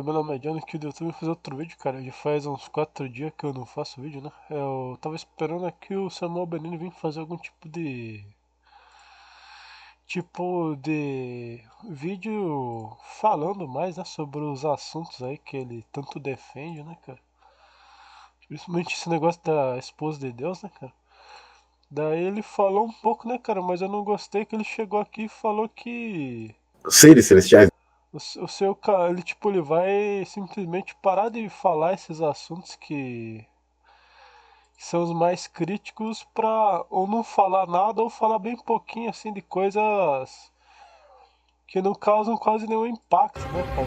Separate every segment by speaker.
Speaker 1: Meu nome é John aqui do YouTube fazer outro vídeo, cara. Já faz uns 4 dias que eu não faço vídeo, né? Eu tava esperando aqui o Samuel Benini vir fazer algum tipo de vídeo falando mais, né, sobre os assuntos aí que ele tanto defende, né, cara? Principalmente esse negócio da esposa de Deus, né, cara? Daí ele falou um pouco, né, cara, mas eu não gostei que ele chegou aqui e falou que
Speaker 2: Seres celestiais.
Speaker 1: o seu, ele tipo, ele vai simplesmente parar de falar esses assuntos que são os mais críticos pra ou não falar nada ou falar bem pouquinho assim de coisas que não causam quase nenhum impacto, né, cara?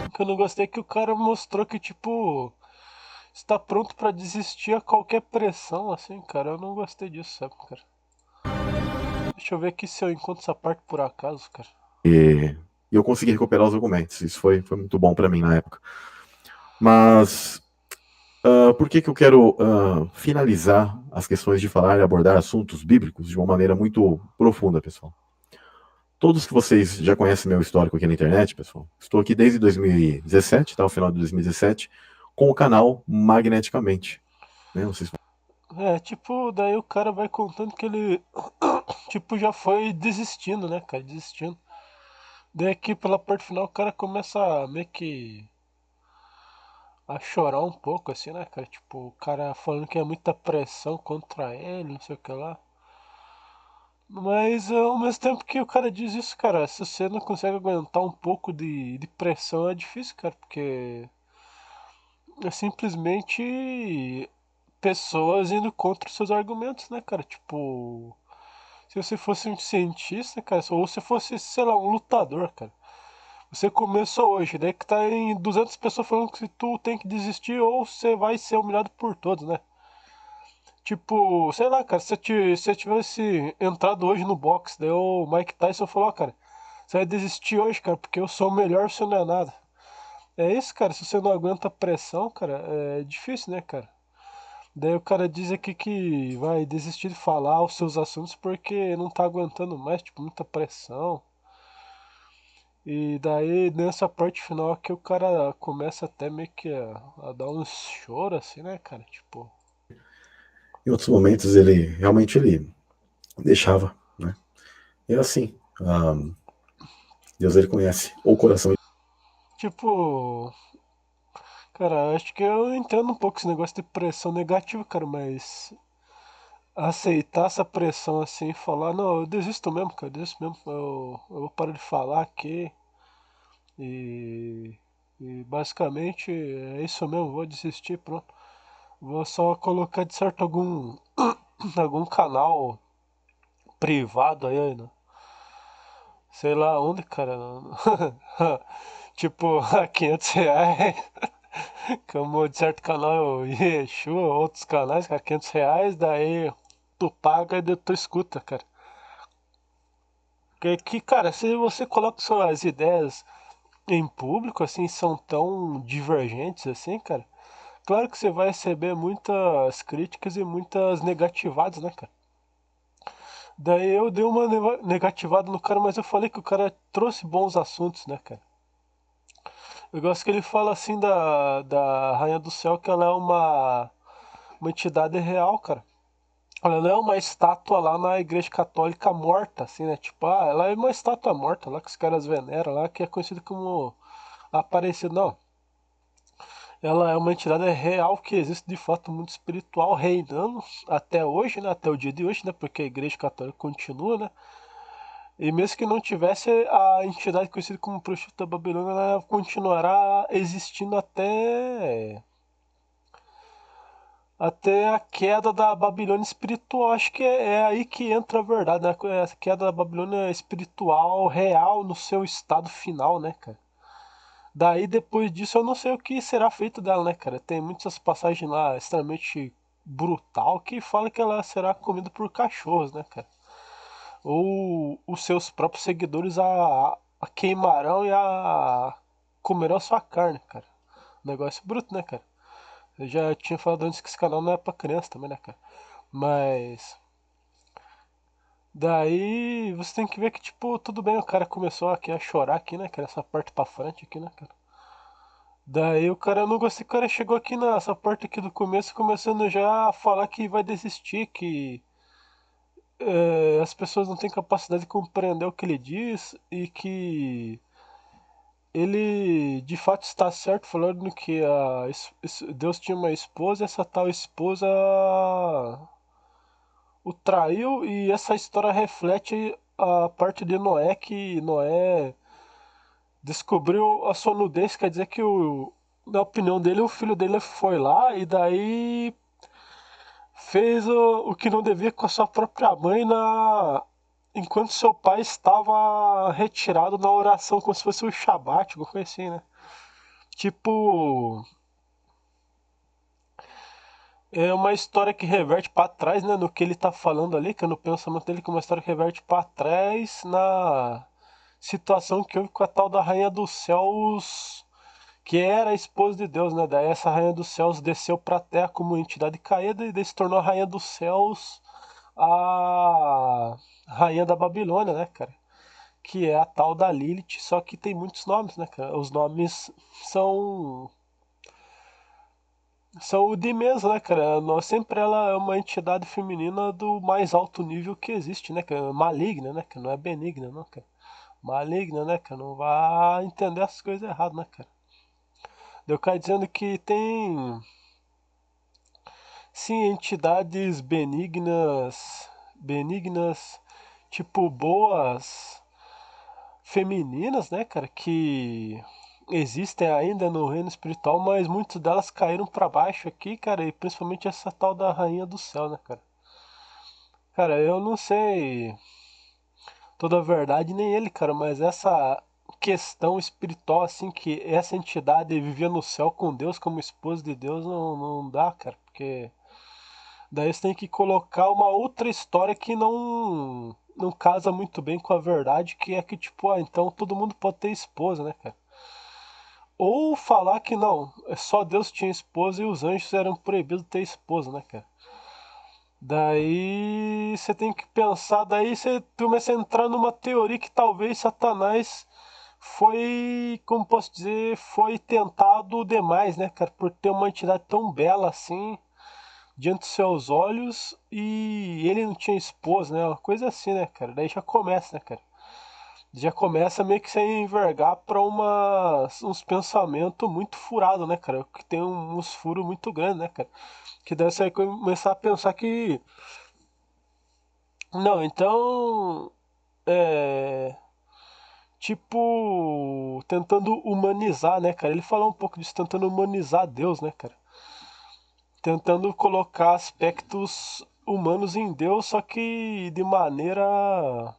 Speaker 1: O que eu não gostei é que o cara mostrou que, tipo, está pronto pra desistir a qualquer pressão, assim, cara. Eu não gostei disso, sabe, cara? Deixa eu ver aqui se eu encontro essa parte por acaso, cara.
Speaker 2: E eu consegui recuperar os argumentos. Isso foi muito bom para mim na época. Mas por que eu quero finalizar as questões de falar e abordar assuntos bíblicos de uma maneira muito profunda, pessoal? Todos que vocês já conhecem meu histórico aqui na internet, pessoal, estou aqui desde 2017, tá, o final de 2017, com o canal Magneticamente. Né? Vocês...
Speaker 1: É, tipo, daí o cara vai contando que ele, tipo, já foi desistindo, né, cara? Desistindo. Daí aqui pela parte final o cara começa a meio que a chorar um pouco, assim, né, cara? Tipo, o cara falando que é muita pressão contra ele, não sei o que lá. Mas ao mesmo tempo que o cara diz isso, cara, se você não consegue aguentar um pouco de pressão é difícil, cara, porque é simplesmente pessoas indo contra os seus argumentos, né, cara? Tipo, se você fosse um cientista, cara, ou se fosse, sei lá, um lutador, cara. Você começou hoje, daí que tá em 200 pessoas falando que tu tem que desistir ou você vai ser humilhado por todos, né? Tipo, sei lá, cara, se eu tivesse entrado hoje no box, daí o Mike Tyson falou, ó, cara, você vai desistir hoje, cara, porque eu sou o melhor, você não é nada. É isso, cara, se você não aguenta a pressão, cara, é difícil, né, cara? Daí o cara diz aqui que vai desistir de falar os seus assuntos porque não tá aguentando mais, tipo, muita pressão. E daí nessa parte final aqui o cara começa até meio que a dar uns choros assim, né, cara? Tipo,
Speaker 2: Em outros momentos ele realmente ele deixava, né? E assim, Deus ele conhece o coração.
Speaker 1: tipo, cara, acho que eu entendo um pouco esse negócio de pressão negativa, cara, mas aceitar essa pressão assim e falar, não, eu desisto mesmo, cara, eu desisto mesmo, eu vou parar de falar aqui e, e basicamente é isso mesmo, vou desistir, pronto. Vou só colocar de certo algum canal privado aí, né? Sei lá onde, cara. Tipo, a R$ 500. Como de certo canal Yeshua, outros canais, cara, R$ 500, daí tu paga e daí tu escuta, cara. Porque que, cara, se você coloca suas ideias em público, assim, são tão divergentes assim, cara, claro que você vai receber muitas críticas e muitas negativadas, né, cara? Daí eu dei uma negativada no cara, mas eu falei que o cara trouxe bons assuntos, né, cara? Eu gosto que ele fala assim da Rainha do Céu, que ela é uma entidade real, cara. Ela não é uma estátua lá na Igreja Católica morta, assim, né? Tipo, ah, ela é uma estátua morta lá que os caras veneram lá, que é conhecida como Aparecida. Não. Ela é uma entidade real que existe de fato, muito espiritual, reinando até hoje, né? Até o dia de hoje, né? Porque a Igreja Católica continua, né? E mesmo que não tivesse a entidade conhecida como prostituta babilônia, ela continuará existindo até a queda da Babilônia espiritual. Acho que é aí que entra a verdade, né? É a queda da Babilônia espiritual real no seu estado final, né, cara? Daí depois disso eu não sei o que será feito dela, né, cara? Tem muitas passagens lá extremamente brutal que fala que ela será comida por cachorros, né, cara? Ou os seus próprios seguidores a queimarão e a comerão sua carne, cara. Negócio bruto, né, cara? Eu já tinha falado antes que esse canal não é pra criança também, né, cara? Mas. Daí você tem que ver que, tipo, tudo bem, o cara começou aqui a chorar aqui, né, cara? Essa parte pra frente aqui, né, cara? Daí o cara não gostei, o cara chegou aqui nessa parte aqui do começo, começando já a falar que vai desistir, que as pessoas não têm capacidade de compreender o que ele diz e que ele de fato está certo falando que Deus tinha uma esposa e essa tal esposa o traiu e essa história reflete a parte de Noé que Noé descobriu a sua nudez, quer dizer que na opinião dele o filho dele foi lá e daí fez o que não devia com a sua própria mãe enquanto seu pai estava retirado na oração como se fosse o Shabat, alguma coisa assim, né? Tipo, é uma história que reverte pra trás, né, no que ele tá falando ali, que é no pensamento dele, que é uma história que reverte pra trás na situação que houve com a tal da Rainha dos Céus, que era a esposa de Deus, né? Daí essa Rainha dos Céus desceu pra terra como entidade caída e daí se tornou a Rainha dos Céus, a Rainha da Babilônia, né, cara? Que é a tal da Lilith, só que tem muitos nomes, né, cara? Os nomes são são o de mesa, né, cara? Sempre ela é uma entidade feminina do mais alto nível que existe, né, cara? Maligna, né, cara? Não é benigna, não, cara. Maligna, né, cara? Não vá entender as coisas erradas, né, cara? Deu cara dizendo que tem, sim, entidades benignas, tipo boas, femininas, né, cara? Que existem ainda no reino espiritual, mas muitas delas caíram pra baixo aqui, cara, e principalmente essa tal da Rainha do Céu, né, cara? Cara, eu não sei toda a verdade nem ele, cara, mas essa questão espiritual, assim, que essa entidade vivia no céu com Deus como esposa de Deus, não dá, cara, porque daí você tem que colocar uma outra história que não casa muito bem com a verdade, que é que, tipo, então todo mundo pode ter esposa, né, cara? Ou falar que não, só Deus tinha esposa e os anjos eram proibidos de ter esposa, né, cara? Daí você tem que pensar, daí você começa a entrar numa teoria que talvez Satanás foi, como posso dizer, foi tentado demais, né, cara, por ter uma entidade tão bela assim diante dos seus olhos e ele não tinha esposa, né, uma coisa assim, né, cara, daí já começa, né, cara, já começa meio que se envergar pra uns pensamentos muito furados, né, cara, que tem uns furos muito grandes, né, cara, que daí você vai começar a pensar que não, então. É. Tipo. Tentando humanizar, né, cara? Ele falou um pouco disso, tentando humanizar Deus, né, cara? Tentando colocar aspectos humanos em Deus, só que de maneira.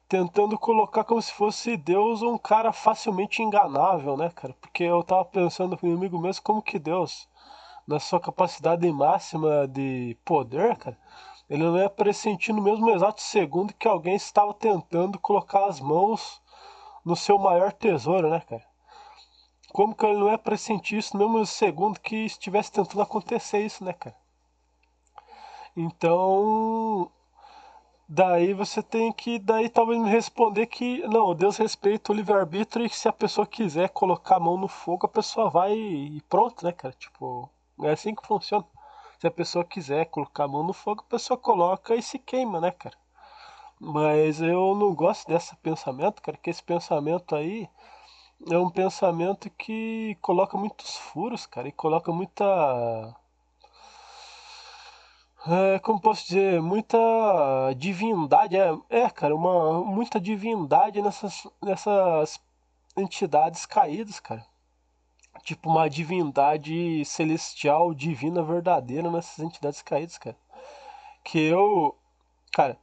Speaker 1: Tentando colocar como se fosse Deus um cara facilmente enganável, né, cara? Porque eu tava pensando comigo mesmo como que Deus, na sua capacidade máxima de poder, cara, ele não ia pressentir no mesmo exato segundo que alguém estava tentando colocar as mãos no seu maior tesouro, né, cara? Como que ele não ia pressentir isso no mesmo segundo que estivesse tentando acontecer isso, né, cara? Então, daí você tem que, daí talvez me responder que, não, Deus respeita o livre-arbítrio e que se a pessoa quiser colocar a mão no fogo, a pessoa vai e pronto, né, cara? Tipo, é assim que funciona. Se a pessoa quiser colocar a mão no fogo, a pessoa coloca e se queima, né, cara? Mas eu não gosto desse pensamento, cara, que esse pensamento aí é um pensamento que coloca muitos furos, cara, e coloca muita. Como posso dizer? Muita divindade. Cara, muita divindade nessas entidades caídas, cara. Tipo, uma divindade celestial, divina, verdadeira nessas entidades caídas, cara. Que eu. Cara,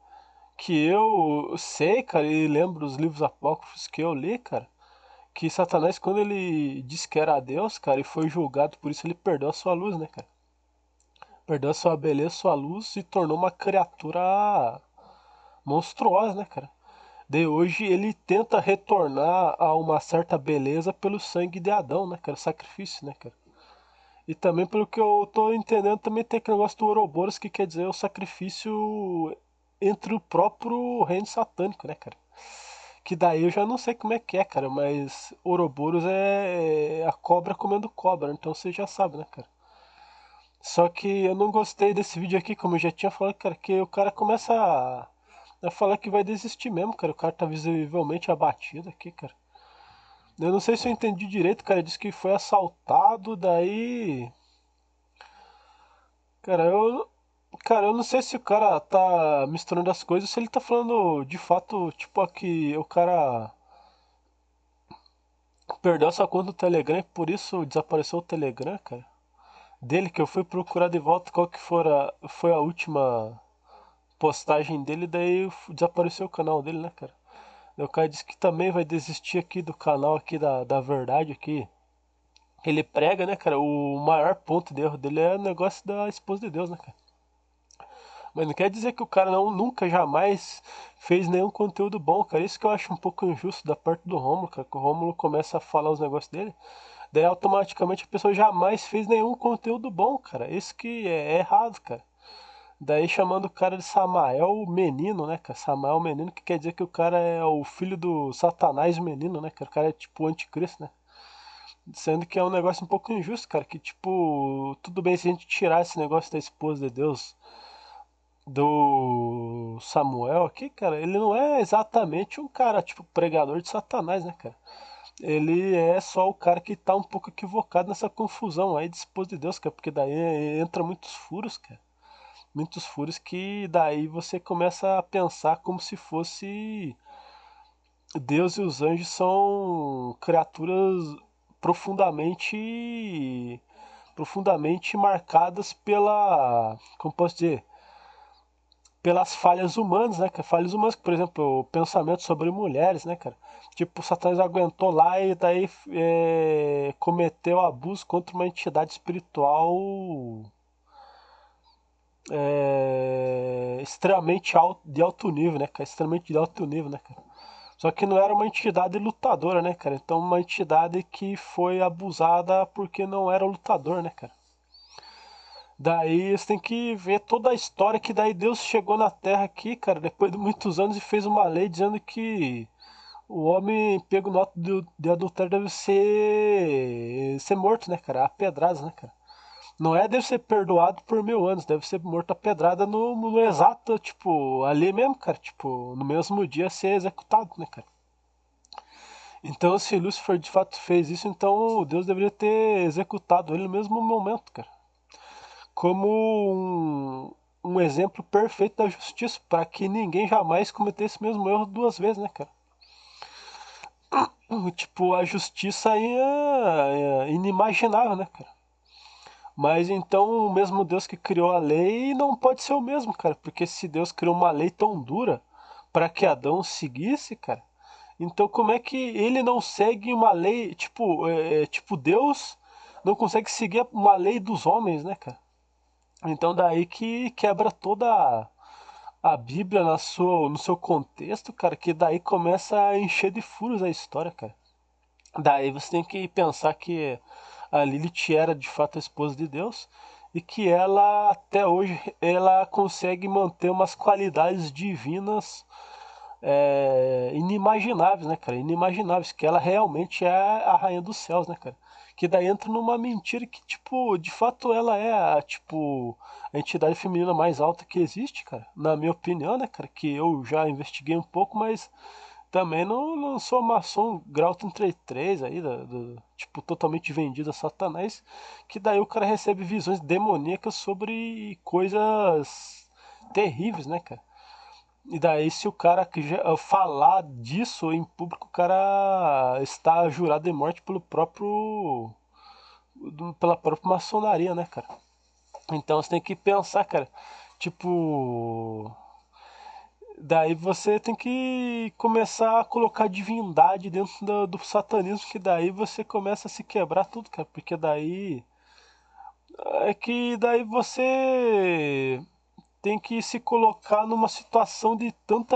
Speaker 1: que eu sei, cara, e lembro dos livros apócrifos que eu li, cara, que Satanás, quando ele disse que era Deus, cara, e foi julgado por isso, ele perdeu a sua luz, né, cara? Perdeu a sua beleza, sua luz, se tornou uma criatura monstruosa, né, cara? De hoje ele tenta retornar a uma certa beleza pelo sangue de Adão, né, cara? Sacrifício, né, cara? E também, pelo que eu tô entendendo, também tem aquele negócio do Ouroboros, que quer dizer o sacrifício entre o próprio reino satânico, né, cara? Que daí eu já não sei como é que é, cara, mas Ouroboros é a cobra comendo cobra, então você já sabe, né, cara? Só que eu não gostei desse vídeo aqui, como eu já tinha falado, cara, que o cara começa a falar que vai desistir mesmo, cara. O cara tá visivelmente abatido aqui, cara. Eu não sei se eu entendi direito, cara. Disse que foi assaltado, daí. Cara, eu não sei se o cara tá misturando as coisas, se ele tá falando de fato, tipo, aqui o cara perdeu sua conta no Telegram e por isso desapareceu o Telegram, cara. Dele que eu fui procurar de volta qual que foi a última postagem dele, daí desapareceu o canal dele, né, cara? Daí o cara disse que também vai desistir aqui do canal aqui da verdade aqui. Ele prega, né, cara? O maior ponto de erro dele é o negócio da esposa de Deus, né, cara? Mas não quer dizer que o cara não, nunca, jamais fez nenhum conteúdo bom, cara. Isso que eu acho um pouco injusto da parte do Rômulo, cara. Que o Rômulo começa a falar os negócios dele, daí automaticamente a pessoa jamais fez nenhum conteúdo bom, cara. Isso que é errado, cara. Daí chamando o cara de Samael Menino, né, cara? Samael Menino, que quer dizer que o cara é o filho do Satanás Menino, né, cara? O cara é tipo o anticristo, né? Sendo que é um negócio um pouco injusto, cara. Que tipo, tudo bem se a gente tirar esse negócio da esposa de Deus do Samuel aqui, cara, ele não é exatamente um cara, tipo, pregador de Satanás, né, cara? Ele é só o cara que tá um pouco equivocado nessa confusão aí de esposa de Deus, cara, porque daí entra muitos furos, cara. Muitos furos que daí você começa a pensar como se fosse Deus e os anjos são criaturas profundamente profundamente marcadas pela, como posso dizer, pelas falhas humanas, né, cara? Falhas humanas, por exemplo, o pensamento sobre mulheres, né, cara? Tipo, o Satanás aguentou lá e daí cometeu abuso contra uma entidade espiritual extremamente de alto nível, né, cara? Extremamente de alto nível, né, cara? Só que não era uma entidade lutadora, né, cara? Então uma entidade que foi abusada porque não era lutador, né, cara? Daí você tem que ver toda a história que daí Deus chegou na Terra aqui, cara, depois de muitos anos e fez uma lei dizendo que o homem pego no ato de adultério deve ser morto, né, cara? A pedradas, né, cara? Não é deve ser perdoado por 1000 anos, deve ser morto a pedrada no exato, tipo, ali mesmo, cara, tipo, no mesmo dia ser executado, né, cara? Então, se Lúcifer de fato fez isso, então Deus deveria ter executado ele no mesmo momento, cara. Como um exemplo perfeito da justiça, para que ninguém jamais cometesse o mesmo erro duas vezes, né, cara? Tipo, a justiça aí é inimaginável, né, cara? Mas então o mesmo Deus que criou a lei não pode ser o mesmo, cara, porque se Deus criou uma lei tão dura para que Adão seguisse, cara, então como é que ele não segue uma lei, tipo, tipo Deus não consegue seguir uma lei dos homens, né, cara? Então daí que quebra toda a Bíblia no seu contexto, cara, que daí começa a encher de furos a história, cara. Daí você tem que pensar que a Lilith era de fato a esposa de Deus e que ela até hoje ela consegue manter umas qualidades divinas inimagináveis, né, cara? Inimagináveis, que ela realmente é a rainha dos céus, né, cara? Que daí entra numa mentira que, tipo, de fato ela é a, tipo, a entidade feminina mais alta que existe, cara. Na minha opinião, né, cara? Que eu já investiguei um pouco, mas também não sou maçom grau 33 aí, tipo, totalmente vendido a Satanás. Que daí o cara recebe visões demoníacas sobre coisas terríveis, né, cara? E daí, se o cara falar disso em público, o cara está jurado de morte pela própria maçonaria, né, cara? Então você tem que pensar, cara, tipo, daí você tem que começar a colocar divindade dentro do satanismo, que daí você começa a se quebrar tudo, cara, porque daí é que daí você tem que se colocar numa situação de tanto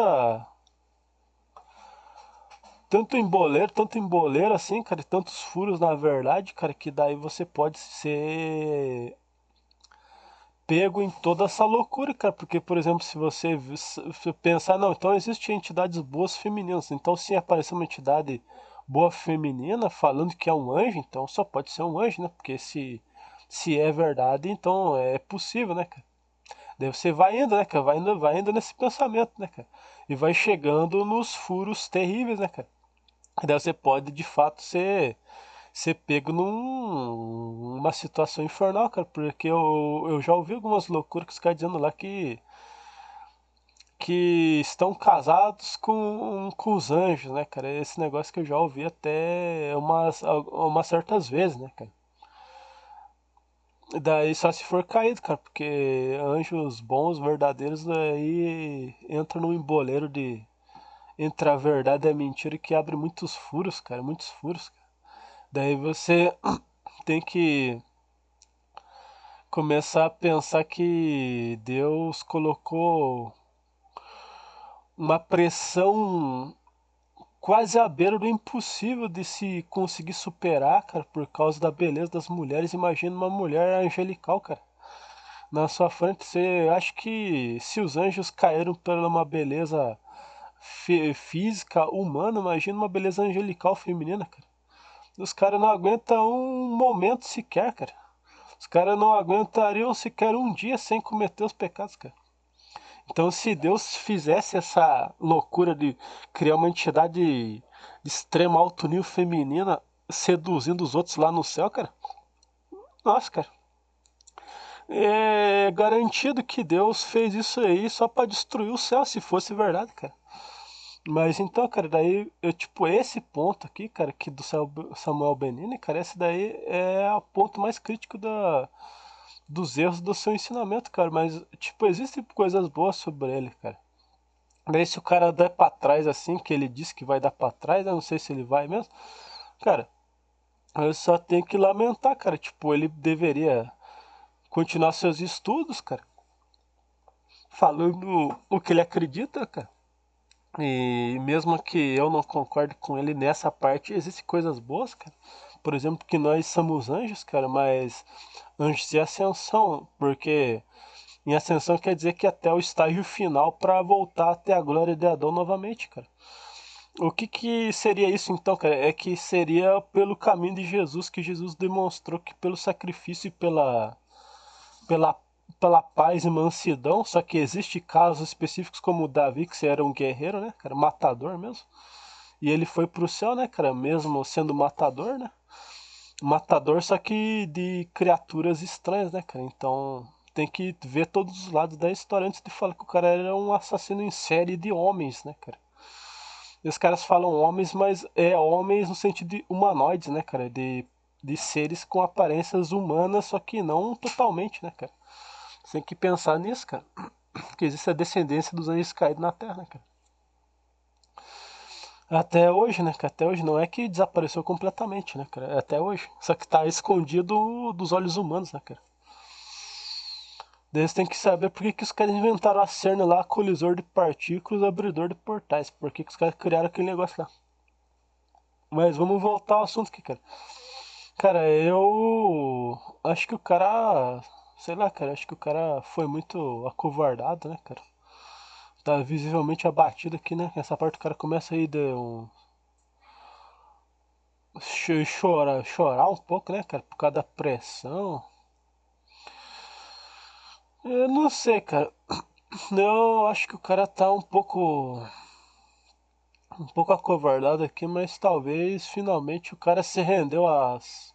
Speaker 1: emboleiro assim, cara, e tantos furos na verdade, cara, que daí você pode ser pego em toda essa loucura, cara. Porque, por exemplo, se você pensar, não, então existem entidades boas femininas. Então, se aparecer uma entidade boa feminina falando que é um anjo, então só pode ser um anjo, né? Porque se é verdade, então é possível, né, cara? Daí você vai indo, né, cara? Vai indo nesse pensamento, né, cara? E vai chegando nos furos terríveis, né, cara? E daí você pode, de fato, ser pego numa situação infernal, cara, porque eu já ouvi algumas loucuras que os caras dizendo lá que estão casados com os anjos, né, cara? Esse negócio que eu já ouvi até umas certas vezes, né, cara? Daí só se for caído, cara, porque anjos bons, verdadeiros, daí entra num emboleiro de entre a verdade e a mentira que abre muitos furos, cara, muitos furos. Cara. Daí você tem que começar a pensar que Deus colocou uma pressão quase à beira do impossível de se conseguir superar, cara, por causa da beleza das mulheres. Imagina uma mulher angelical, cara. Na sua frente, você acha que se os anjos caíram pela uma beleza física humana, imagina uma beleza angelical feminina, cara. Os caras não aguentam um momento sequer, cara. Os caras não aguentariam sequer um dia sem cometer os pecados, cara. Então, se Deus fizesse essa loucura de criar uma entidade de extremo alto nível feminina seduzindo os outros lá no céu, cara, nossa, cara, é garantido que Deus fez isso aí só pra destruir o céu, se fosse verdade, cara. Mas então, cara, daí eu, tipo, esse ponto aqui, cara, que do Samuel Benini, cara, esse daí é o ponto mais crítico dos erros do seu ensinamento, cara. Mas, tipo, existem coisas boas sobre ele, cara. Daí se o cara der pra trás assim, que ele disse que vai dar pra trás, eu não sei se ele vai mesmo. Cara, eu só tenho que lamentar, cara. Tipo, ele deveria continuar seus estudos, cara. Falando o que ele acredita, cara. E mesmo que eu não concorde com ele nessa parte, existem coisas boas, cara. Por exemplo, que nós somos anjos, cara, mas anjos de ascensão, porque em ascensão quer dizer que até o estágio final para voltar até a glória de Adão novamente, cara. O que que seria isso então, cara? É que seria pelo caminho de Jesus, que Jesus demonstrou que pelo sacrifício e pela, pela paz e mansidão, só que existe casos específicos como o Davi, que era um guerreiro, né, cara, matador mesmo. E ele foi pro céu, né, cara, mesmo sendo matador, né? Matador, só que de criaturas estranhas, né, cara? Então tem que ver todos os lados da história antes de falar que o cara era um assassino em série de homens, né, cara? E os caras falam homens, mas é homens no sentido de humanoides, né, cara? De seres com aparências humanas, só que não totalmente, né, cara? Você tem que pensar nisso, cara. Porque existe a descendência dos anjos caídos na Terra, né, cara? Até hoje, né, cara? Até hoje não é que desapareceu completamente, né, cara? É até hoje. Só que tá escondido dos olhos humanos, né, cara? Daí você tem que saber por que, que os caras inventaram a CERN lá, colisor de partículas, abridor de portais. Por que, que os caras criaram aquele negócio lá. Mas vamos voltar ao assunto aqui, cara. Cara, eu acho que o cara, sei lá, cara, acho que o cara foi muito acovardado, né, cara? Tá visivelmente abatido aqui, né? Essa parte o cara começa aí de chorar um pouco, né, cara, por causa da pressão. Eu não sei, cara. Eu acho que o cara tá um pouco acovardado aqui, mas talvez finalmente o cara se rendeu às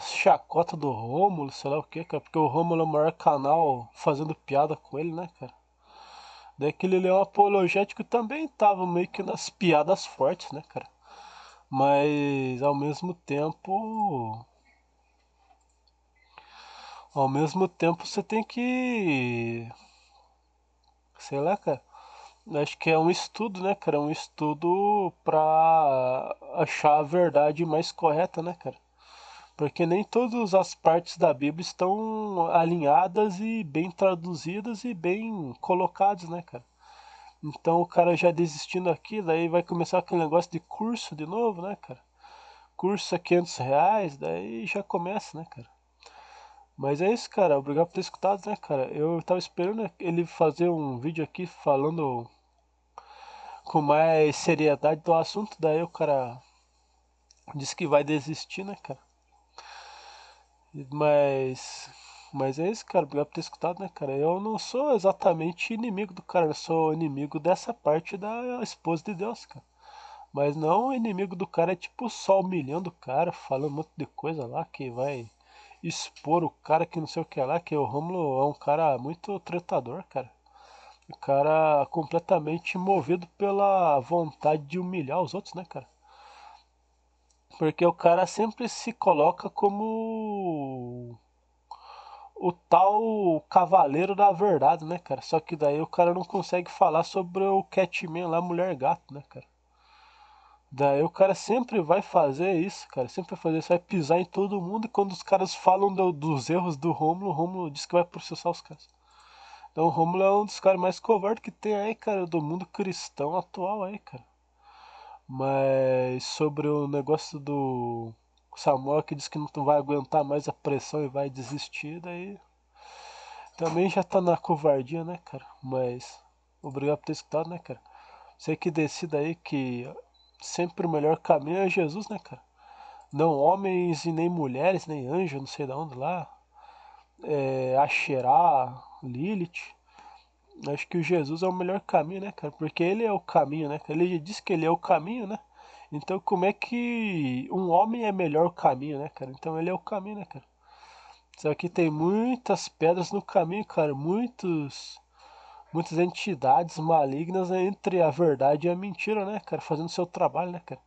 Speaker 1: chacota do Rômulo, sei lá o que, cara, porque o Rômulo é o maior canal fazendo piada com ele, né, cara? Daí aquele leão apologético também tava meio que nas piadas fortes, né, cara? Mas ao mesmo tempo você tem que, sei lá, cara. Acho que é um estudo, né, cara? Um estudo pra achar a verdade mais correta, né, cara? Porque nem todas as partes da Bíblia estão alinhadas e bem traduzidas e bem colocadas, né, cara? Então o cara já desistindo aqui, daí vai começar aquele negócio de curso de novo, né, cara? Curso é R$ 500, daí já começa, né, cara? Mas é isso, cara. Obrigado por ter escutado, né, cara? Eu tava esperando ele fazer um vídeo aqui falando com mais seriedade do assunto, daí o cara disse que vai desistir, né, cara? Mas. Mas é isso, cara. Obrigado por ter escutado, né, cara? Eu não sou exatamente inimigo do cara, eu sou inimigo dessa parte da esposa de Deus, cara. Mas não o inimigo do cara é tipo só humilhando o cara, falando um monte de coisa lá que vai expor o cara que não sei o que lá, que o Romulo é um cara muito tretador, cara. O cara completamente movido pela vontade de humilhar os outros, né, cara? Porque o cara sempre se coloca como o tal cavaleiro da verdade, né, cara? Só que daí o cara não consegue falar sobre o Catman lá, mulher gato, né, cara? Daí o cara sempre vai fazer isso, cara. Sempre vai fazer isso, vai pisar em todo mundo. E quando os caras falam dos erros do Rômulo, o Rômulo diz que vai processar os caras. Então o Rômulo é um dos caras mais covardes que tem aí, cara, do mundo cristão atual aí, cara. Mas sobre o negócio do Samuel que diz que não vai aguentar mais a pressão e vai desistir, daí também já tá na covardia, né, cara? Mas obrigado por ter escutado, né, cara? Você que decida aí que sempre o melhor caminho é Jesus, né, cara? Não homens e nem mulheres, nem anjos, não sei de onde lá. Asherah, Lilith. Acho que o Jesus é o melhor caminho, né, cara? Porque ele é o caminho, né? Ele disse que ele é o caminho, né? Então como é que um homem é melhor caminho, né, cara? Então ele é o caminho, né, cara? Só que tem muitas pedras no caminho, cara. Muitas entidades malignas entre a verdade e a mentira, né, cara? Fazendo seu trabalho, né, cara?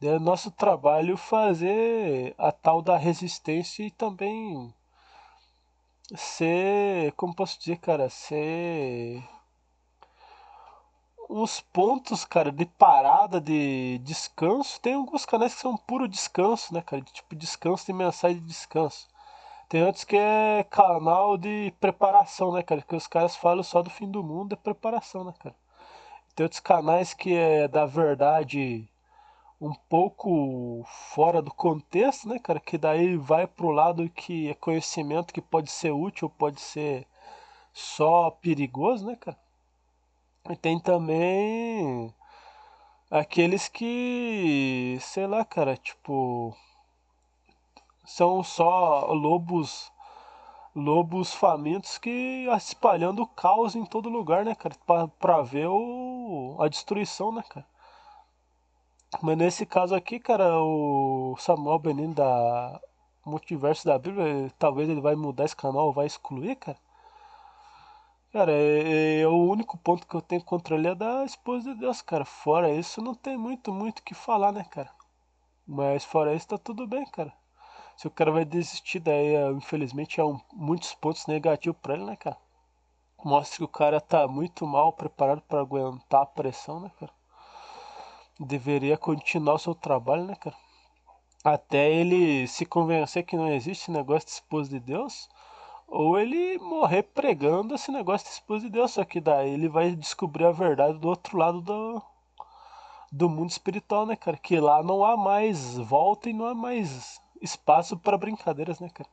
Speaker 1: É nosso trabalho fazer a tal da resistência e também ser, como posso dizer, cara, ser uns pontos, cara, de parada, de descanso. Tem alguns canais que são puro descanso, né, cara? De tipo descanso e mensagem de descanso. Tem outros que é canal de preparação, né, cara? Que os caras falam só do fim do mundo, é preparação, né, cara? Tem outros canais que é da verdade um pouco fora do contexto, né, cara? Que daí vai pro lado que é conhecimento que pode ser útil, pode ser só perigoso, né, cara? E tem também aqueles que, sei lá, cara, tipo, são só lobos famintos que espalhando o caos em todo lugar, né, cara? Pra ver a destruição, né, cara? Mas nesse caso aqui, cara, o Samuel Benini da Multiverso da Bíblia, talvez ele vai mudar esse canal, vai excluir, cara. Cara, é o único ponto que eu tenho contra ele é da esposa de Deus, cara. Fora isso, não tem muito o que falar, né, cara? Mas fora isso, tá tudo bem, cara. Se o cara vai desistir, daí, infelizmente, muitos pontos negativos pra ele, né, cara? Mostra que o cara tá muito mal preparado pra aguentar a pressão, né, cara? Deveria continuar o seu trabalho, né, cara? Até ele se convencer que não existe negócio de esposa de Deus, ou ele morrer pregando esse negócio de esposa de Deus. Só que daí ele vai descobrir a verdade do outro lado do mundo espiritual, né, cara? Que lá não há mais volta e não há mais espaço para brincadeiras, né, cara?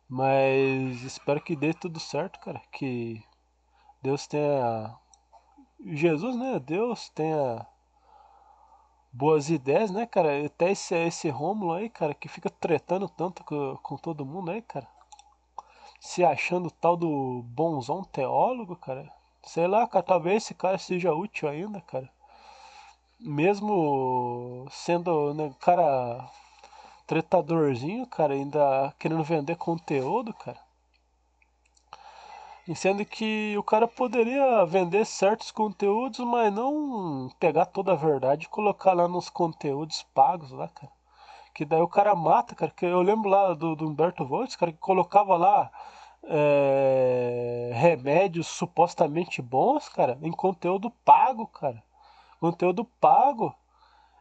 Speaker 1: Mas espero que dê tudo certo, cara. Que Deus tenha. Jesus, né? Deus tenha boas ideias, né, cara? Até esse Rômulo aí, cara, que fica tretando tanto com todo mundo aí, cara. Se achando tal do bonzão teólogo, cara. Sei lá, cara, talvez esse cara seja útil ainda, cara. Mesmo sendo, né, cara tretadorzinho, cara, ainda querendo vender conteúdo, cara. E sendo que o cara poderia vender certos conteúdos, mas não pegar toda a verdade e colocar lá nos conteúdos pagos lá, cara. Que daí o cara mata, cara. Que eu lembro lá do Humberto Voltes, cara, que colocava lá remédios supostamente bons, cara, em conteúdo pago, cara. Conteúdo pago.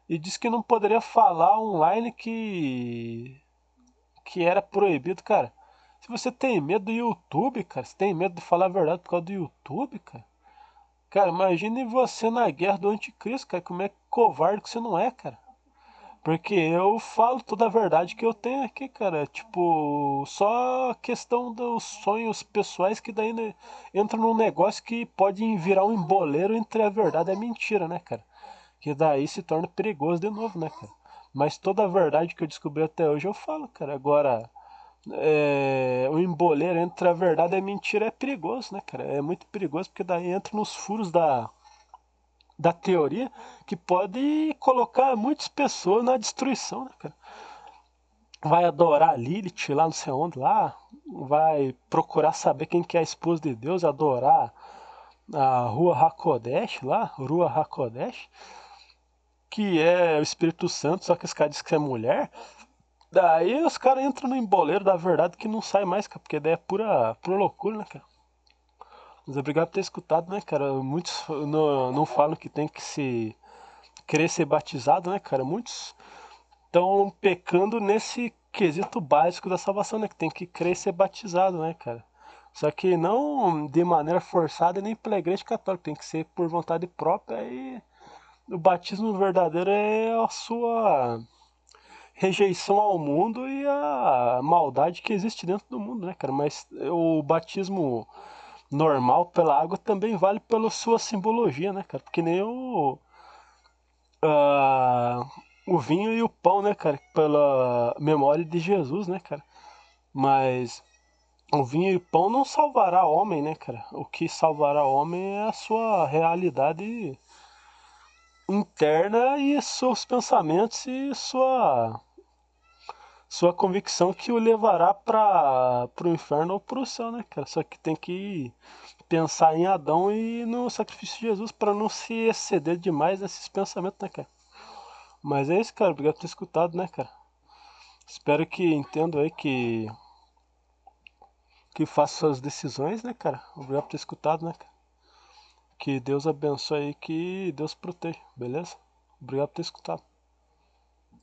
Speaker 1: E disse que não poderia falar online que era proibido, cara. Se você tem medo do YouTube, cara, você tem medo de falar a verdade por causa do YouTube, cara. Cara, imagine você na guerra do anticristo, cara, como é covarde que você não é, cara. Porque eu falo toda a verdade que eu tenho aqui, cara. Tipo, só questão dos sonhos pessoais que daí né, entra num negócio que pode virar um emboleiro entre a verdade e a mentira, né, cara? Que daí se torna perigoso de novo, né, cara? Mas toda a verdade que eu descobri até hoje eu falo, cara. Agora, o emboleiro entre a verdade e a mentira é perigoso, né, cara? É muito perigoso porque daí entra nos furos da teoria que pode colocar muitas pessoas na destruição, né, cara? Vai adorar Lilith lá não sei onde lá, vai procurar saber quem que é a esposa de Deus, adorar a Rua Hakodesh lá, Rua Hakodesh, que é o Espírito Santo, só que os caras dizem que é mulher. Daí os caras entram no emboleiro da verdade que não sai mais, cara, porque daí é pura loucura, né, cara? Mas obrigado por ter escutado, né, cara? Muitos não falam que tem que se querer ser batizado, né, cara? Muitos estão pecando nesse quesito básico da salvação, né? Que tem que crer e ser batizado, né, cara? Só que não de maneira forçada nem pela igreja católica, tem que ser por vontade própria e o batismo verdadeiro é a sua rejeição ao mundo e a maldade que existe dentro do mundo, né, cara? Mas o batismo normal pela água também vale pela sua simbologia, né, cara? Porque nem ah, o vinho e o pão, né, cara? Pela memória de Jesus, né, cara? Mas o vinho e o pão não salvará o homem, né, cara? O que salvará o homem é a sua realidade interna e seus pensamentos e sua convicção que o levará para o inferno ou para o céu, né, cara? Só que tem que pensar em Adão e no sacrifício de Jesus para não se exceder demais nesses pensamentos, né, cara? Mas é isso, cara. Obrigado por ter escutado, né, cara? Espero que entenda aí que faça suas decisões, né, cara? Obrigado por ter escutado, né, cara? Que Deus abençoe aí, que Deus proteja, beleza? Obrigado por ter escutado.